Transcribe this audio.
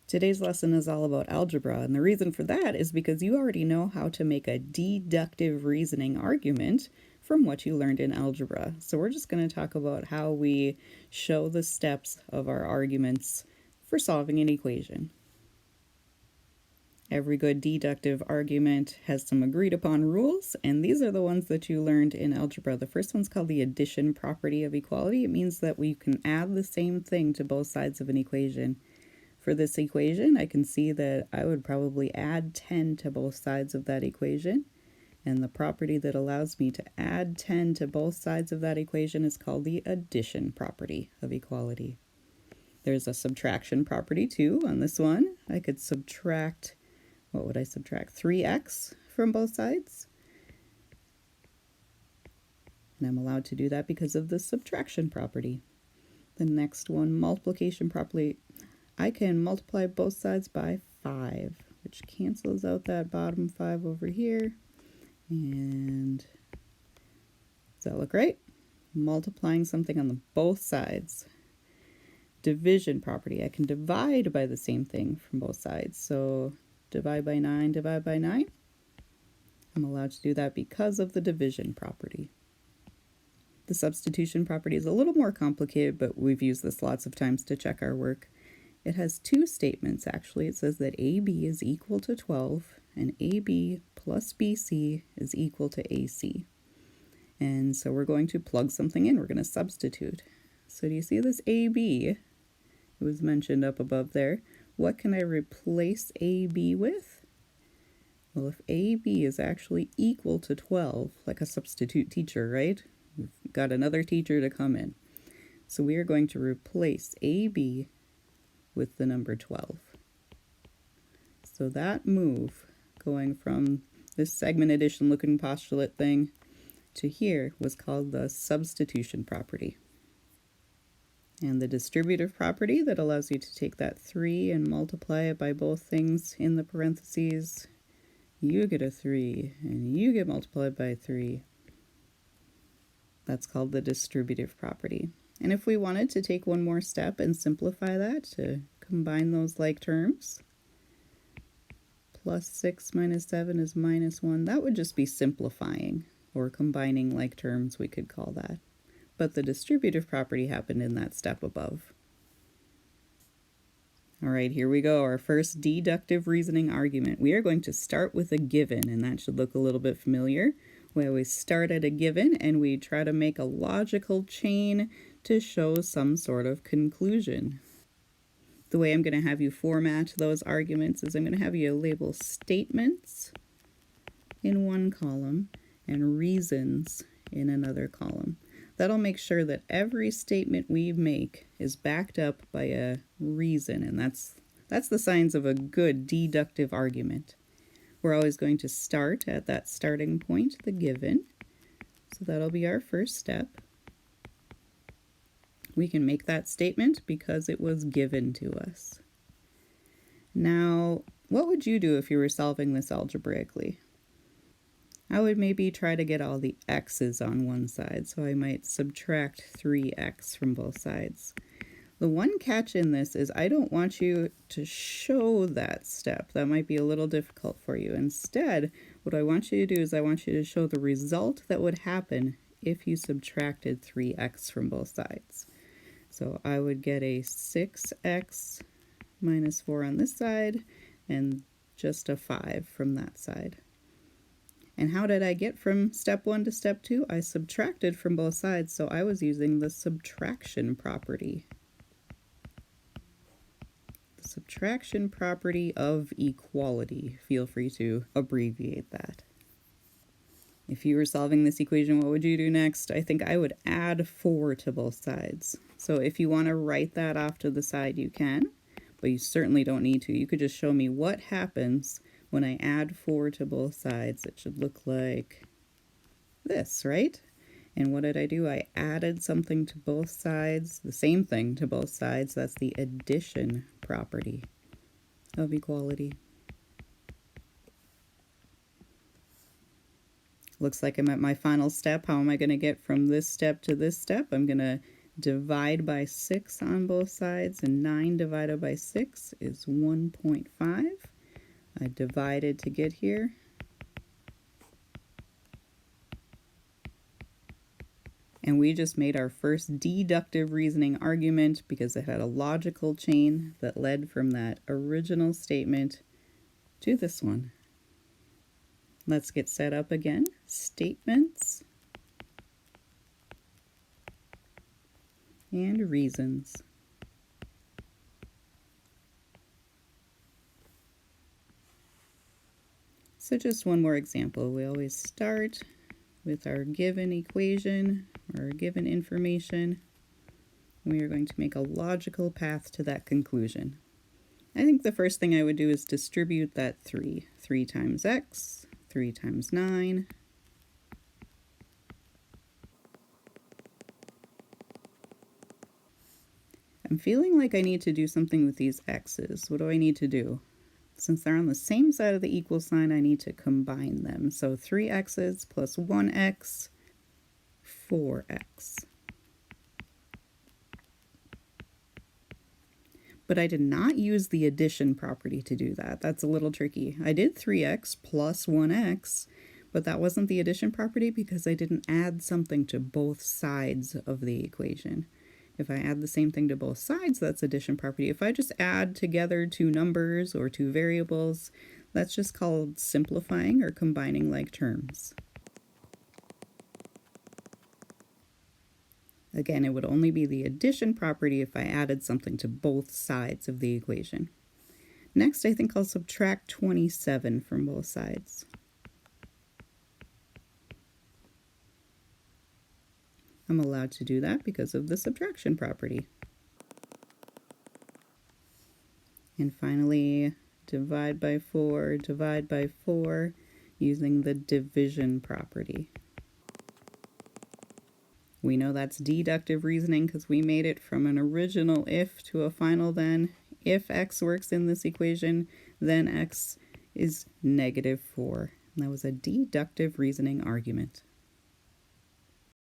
Today's lesson is all about algebra, and the reason for that is because you already know how to make a deductive reasoning argument from what you learned in algebra. So we're just going to talk about how we show the steps of our arguments for solving an equation. Every good deductive argument has some agreed upon rules, and these are the ones that you learned in algebra. The first one's called the addition property of equality. It means that we can add the same thing to both sides of an equation. For this equation, I can see that I would probably add 10 to both sides of that equation. And the property that allows me to add 10 to both sides of that equation is called the addition property of equality. There's a subtraction property too on this one. I could subtract, what would I subtract? 3x from both sides. And I'm allowed to do that because of the subtraction property. The next one, multiplication property. I can multiply both sides by 5, which cancels out that bottom 5 over here. And does that look right? Multiplying something on both sides. Division property. I can divide by the same thing from both sides. So divide by 9, divide by 9. I'm allowed to do that because of the division property. The substitution property is a little more complicated, but we've used this lots of times to check our work. It has two statements, actually. It says that AB is equal to 12, and AB plus BC is equal to AC. And so we're going to plug something in. We're going to substitute. So do you see this AB? It was mentioned up above there. What can I replace AB with? Well, if AB is actually equal to 12, like a substitute teacher, right? We've got another teacher to come in. So we are going to replace AB with the number 12. So that move, going from this segment addition looking postulate thing to here, was called the substitution property. And the distributive property that allows you to take that 3 and multiply it by both things in the parentheses, you get a 3 and you get multiplied by 3. That's called the distributive property. And if we wanted to take one more step and simplify that to combine those like terms, plus 6 minus 7 is minus 1, that would just be simplifying, or combining like terms, we could call that. But the distributive property happened in that step above. All right, here we go, our first deductive reasoning argument. We are going to start with a given, and that should look a little bit familiar. We always start at a given, and we try to make a logical chain to show some sort of conclusion. The way I'm going to have you format those arguments is I'm going to have you label statements in one column and reasons in another column. That'll make sure that every statement we make is backed up by a reason, and that's the signs of a good deductive argument. We're always going to start at that starting point, the given. So that'll be our first step. We can make that statement because it was given to us. Now, what would you do if you were solving this algebraically? I would maybe try to get all the x's on one side, so I might subtract 3x from both sides. The one catch in this is I don't want you to show that step. That might be a little difficult for you. Instead, what I want you to do is I want you to show the result that would happen if you subtracted 3x from both sides. So I would get a 6x minus 4 on this side and just a 5 from that side. And how did I get from step 1 to step 2? I subtracted from both sides, so I was using the subtraction property. The subtraction property of equality. Feel free to abbreviate that. If you were solving this equation, what would you do next? I think I would add 4 to both sides. So if you want to write that off to the side, you can, but you certainly don't need to. You could just show me what happens when I add 4 to both sides. It should look like this, right? And what did I do? I added something to both sides, the same thing to both sides. That's the addition property of equality. Looks like I'm at my final step. How am I going to get from this step to this step? I'm going to divide by 6 on both sides, and 9 divided by 6 is 1.5. I divided to get here. And we just made our first deductive reasoning argument because it had a logical chain that led from that original statement to this one. Let's get set up again. Statements and reasons. So just one more example. We always start with our given equation or given information. We are going to make a logical path to that conclusion. I think the first thing I would do is distribute that 3. 3 times x, 3 times 9. I'm feeling like I need to do something with these x's. What do I need to do? Since they're on the same side of the equal sign, I need to combine them. So 3x's plus 1x, 4x. But I did not use the addition property to do that. That's a little tricky. I did 3x plus 1x, but that wasn't the addition property because I didn't add something to both sides of the equation. If I add the same thing to both sides, that's addition property. If I just add together two numbers or two variables, that's just called simplifying or combining like terms. Again, it would only be the addition property if I added something to both sides of the equation. Next, I think I'll subtract 27 from both sides. I'm allowed to do that because of the subtraction property. And finally, divide by 4 using the division property. We know that's deductive reasoning because we made it from an original if to a final then. If x works in this equation, then x is -4. And that was a deductive reasoning argument.